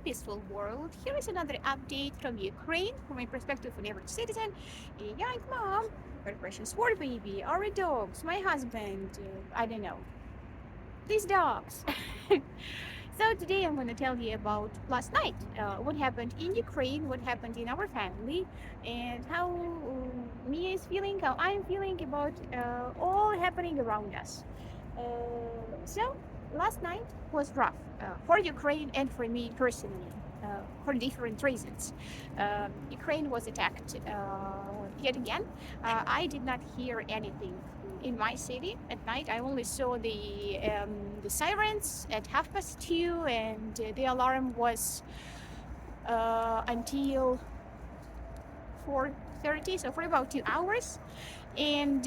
peaceful world. Here is another update from Ukraine, from my perspective of an average citizen, a young mom, her precious war baby, our dogs, my husband, I don't know, these dogs. So today I'm going to tell you about last night, what happened in Ukraine, what happened in our family, and how Mia is feeling, how I'm feeling about all happening around us. Uh, so last night was rough for Ukraine and for me personally. For different reasons. Ukraine was attacked yet again. I did not hear anything in my city at night. I only saw the sirens at 2:30, and the alarm was until 4:30, so for about 2 hours. And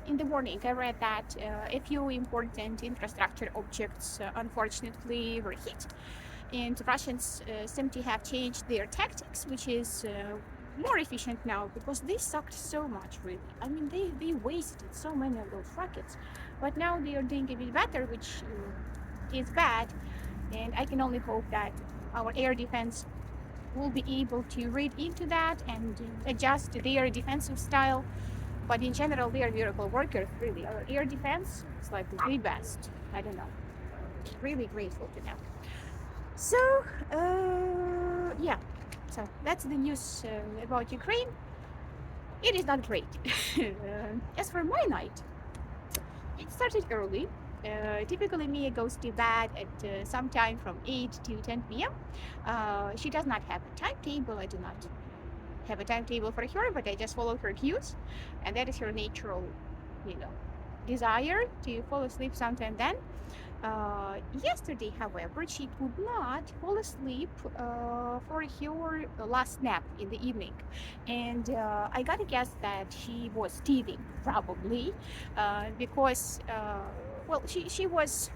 in the morning, I read that a few important infrastructure objects unfortunately were hit, and the Russians seem to have changed their tactics, which is more efficient now because they sucked so much, really. I mean, they wasted so many of those rockets, but now they are doing a bit better, which is bad, and I can only hope that our air defense will be able to read into that and adjust their defensive style. But in general, they are miracle workers, really. Our air defense is like the best. I don't know. Really grateful to them. So, yeah. So that's the news about Ukraine. It is not great. As for my night, it started early. Typically, Mia goes to bed at sometime from 8 to 10 p.m. She does not have a timetable. I do not have a timetable for her, but I just follow her cues, and that is her natural, you know, desire to fall asleep sometime then. Yesterday, however, she could not fall asleep for her last nap in the evening. And I gotta guess that she was teething, probably, because, well, she was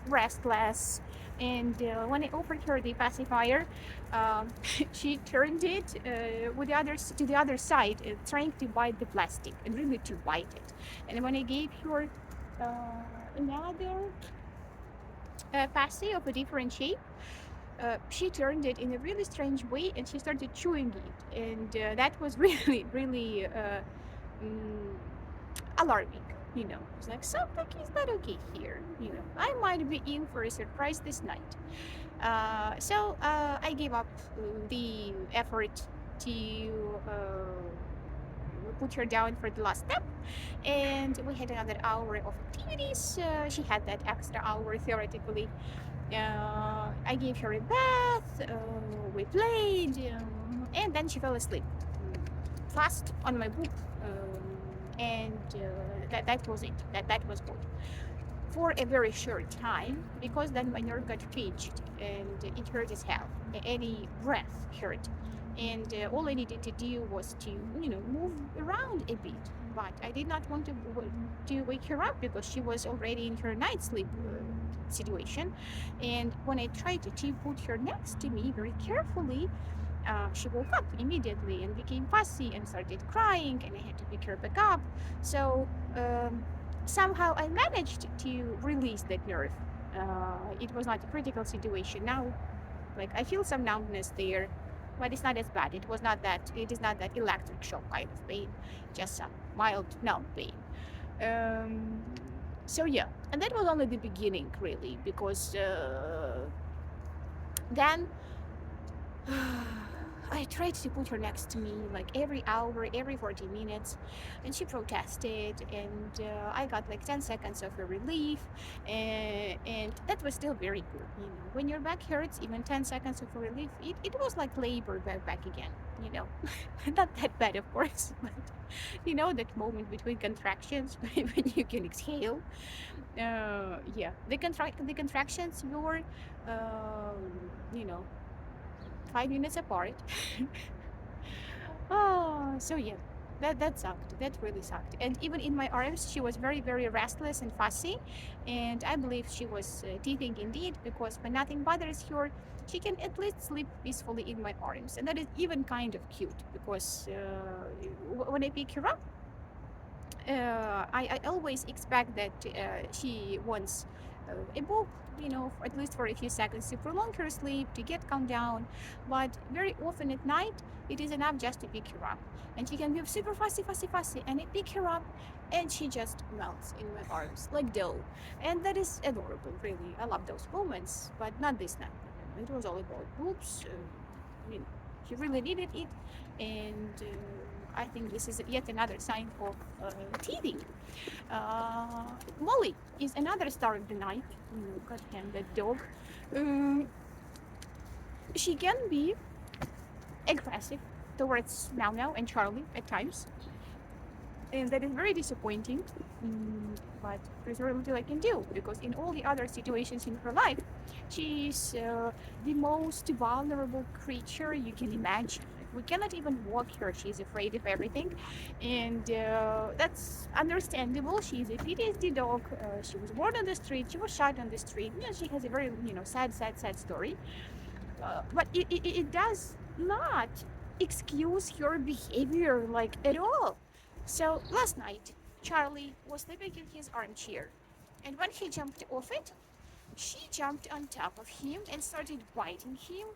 restless. And when I offered her the pacifier, um, she turned it to the other side, trying to bite the plastic and really to bite it. And when I gave her another passy of a different shape, she turned it in a really strange way and she started chewing it. And that was really mm, alarming. It's like something is not okay here. I might be in for a surprise this night. So I gave up the effort to put her down for the last step, and we had another hour of activities. She had that extra hour theoretically. I gave her a bath, we played, and then she fell asleep fast on my book. And that was it. That was good for a very short time, because then my nerve got pinched and it hurt as hell. Any breath hurt. And all I needed to do was to, move around a bit. But I did not want to wake her up because she was already in her night sleep situation. And when I tried to put her next to me very carefully, she woke up immediately and became fussy and started crying, and I had to pick her back up. So somehow I managed to release that nerve. It was not a critical situation. Now, like, I feel some numbness there, but it's not as bad. It is not that electric shock kind of pain, just some mild numb pain. Um, so yeah, and that was only the beginning, really, because then I tried to put her next to me like every hour, every 40 minutes, and she protested, and I got like 10 seconds of a relief, and that was still very good. When your back hurts, even 10 seconds of a relief, it was like labor back again, Not that bad, of course, but that moment between contractions when you can exhale. Yeah, the contractions were, you know, 5 minutes apart. So yeah, that sucked. That really sucked. And even in my arms, she was very, very restless and fussy. And I believe she was teething indeed, because when nothing bothers her, she can at least sleep peacefully in my arms. And that is even kind of cute, because when I pick her up, I always expect that she wants a book, at least for a few seconds to prolong her sleep, to get calmed down. But very often at night, it is enough just to pick her up. And she can be super fussy, fussy, fussy. And I pick her up and she just melts in my arms like dough. And that is adorable, really. I love those moments, but not this night. It was all about boobs. She really needed it. And I think this is yet another sign of teething. Uh, Molly is another star of the night. God damn that dog. Um, she can be aggressive towards Meow Meow and Charlie at times, and that is very disappointing. But there's very little I can do because in all the other situations in her life, she's the most vulnerable creature you can imagine. We cannot even walk her. She's afraid of everything, and that's understandable. She's a PTSD dog. She was born on the street. She was shot on the street. She has a very sad story. But it does not excuse her behavior like at all. So last night, Charlie was sleeping in his armchair, and when he jumped off it, she jumped on top of him and started biting him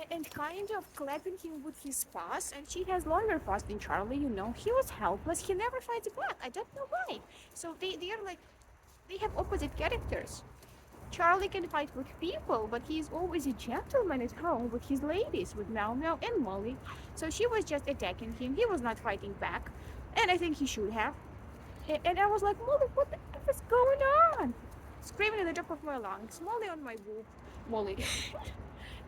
and kind of clapping him with his paws. And she has longer paws than Charlie, He was helpless. He never fights back. I don't know why. So they are like, they have opposite characters. Charlie can fight with people, but he's always a gentleman at home with his ladies, with Meow Meow and Molly. So she was just attacking him. He was not fighting back. And I think he should have. And I was like, Molly, what the F is going on? Screaming at the top of my lungs. Molly on my boob. Molly.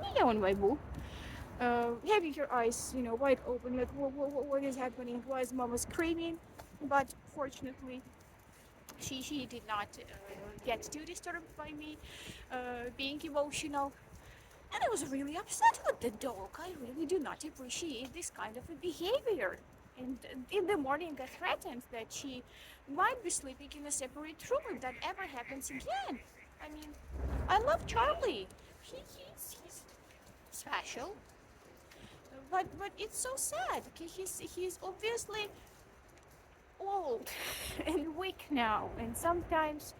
Mia on my boob. Having her eyes, wide open, like, what is happening? Why is Mama screaming? But fortunately, she did not get too disturbed by me being emotional. And I was really upset with the dog. I really do not appreciate this kind of a behavior. And in the morning, I threatened that she might be sleeping in a separate room if that ever happens again. I mean, I love Charlie. He's special, but it's so sad. He's obviously old and weak now, and sometimes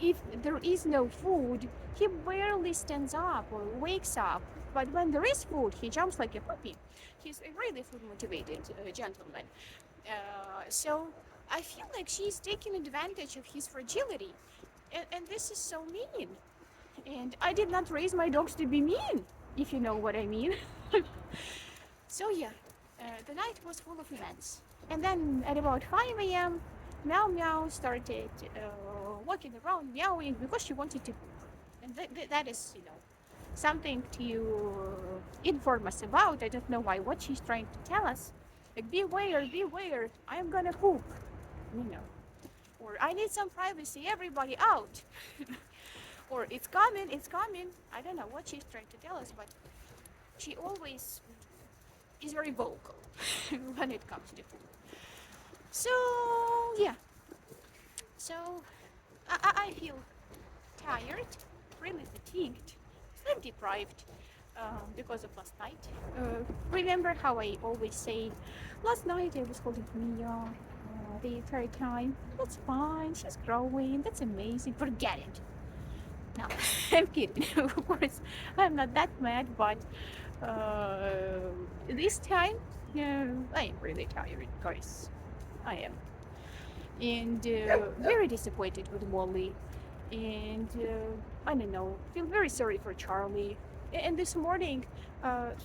if there is no food, he barely stands up or wakes up. But when there is food, he jumps like a puppy. He's a really food motivated gentleman. So I feel like she's taking advantage of his fragility. And this is so mean. And I did not raise my dogs to be mean, if you know what I mean. So yeah, the night was full of events. And then at about 5 a.m., Meow Meow started walking around meowing because she wanted to poop. And that is, something to inform us about. I don't know what she's trying to tell us. Like, beware, I'm gonna poop. Or I need some privacy, everybody out. Or it's coming. I don't know what she's trying to tell us, but she always is very vocal when it comes to food. So yeah, so I feel tired, really fatigued, sleep deprived because of last night. Remember how I always say, last night I was holding Mia the entire time. That's fine, she's growing, that's amazing, forget it. No, I'm kidding. Of course, I'm not that mad, but this time, I am really tired, guys. I am. And very disappointed with Molly. And I don't know, feel very sorry for Charlie. And this morning,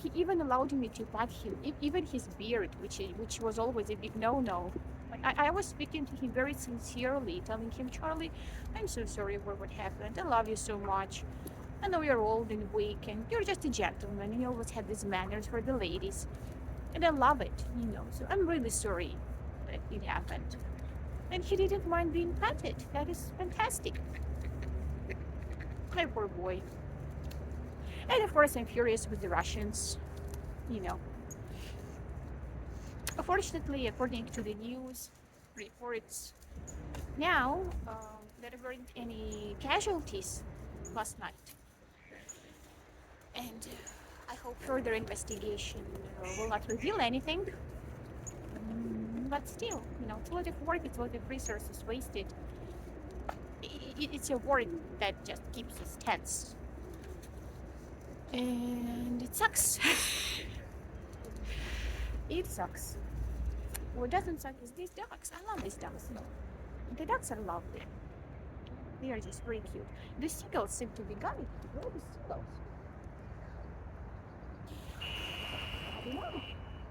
he even allowed me to pat him, even his beard, which was always a big no-no. I was speaking to him very sincerely, telling him, Charlie, I'm so sorry for what happened. I love you so much. I know you're old and weak, and you're just a gentleman, and you always had these manners for the ladies. And I love it, so I'm really sorry that it happened. And he didn't mind being petted. That is fantastic. My poor boy. And of course, I'm furious with the Russians, Unfortunately, according to the news reports now, there weren't any casualties last night. And I hope further investigation will not reveal anything. But still, it's a lot of work, it's a lot of resources wasted. it's a word that just keeps us tense. And it sucks. It sucks. What doesn't suck is these ducks. I love these ducks. The ducks are lovely. They are just very cute. The seagulls seem to be gone. Where are the seagulls? I don't know.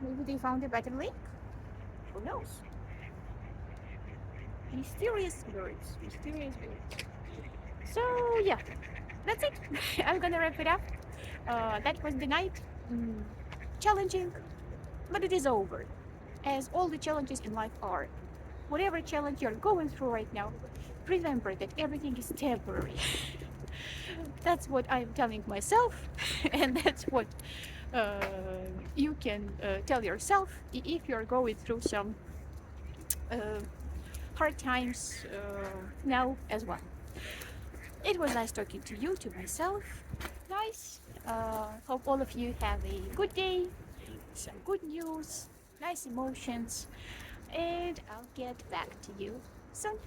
Maybe they found a better lake? Who knows? Mysterious birds. Mysterious birds. So, yeah, that's it. I'm gonna wrap it up. That was the night. Mm, challenging, but it is over. As all the challenges in life are. Whatever challenge you're going through right now, remember that everything is temporary. That's what I'm telling myself, and that's what uh, you can tell yourself if you're going through some uh, hard times now as well. It was nice talking to you, to myself. Nice. Hope all of you have a good day, some good news, nice emotions, and I'll get back to you soon.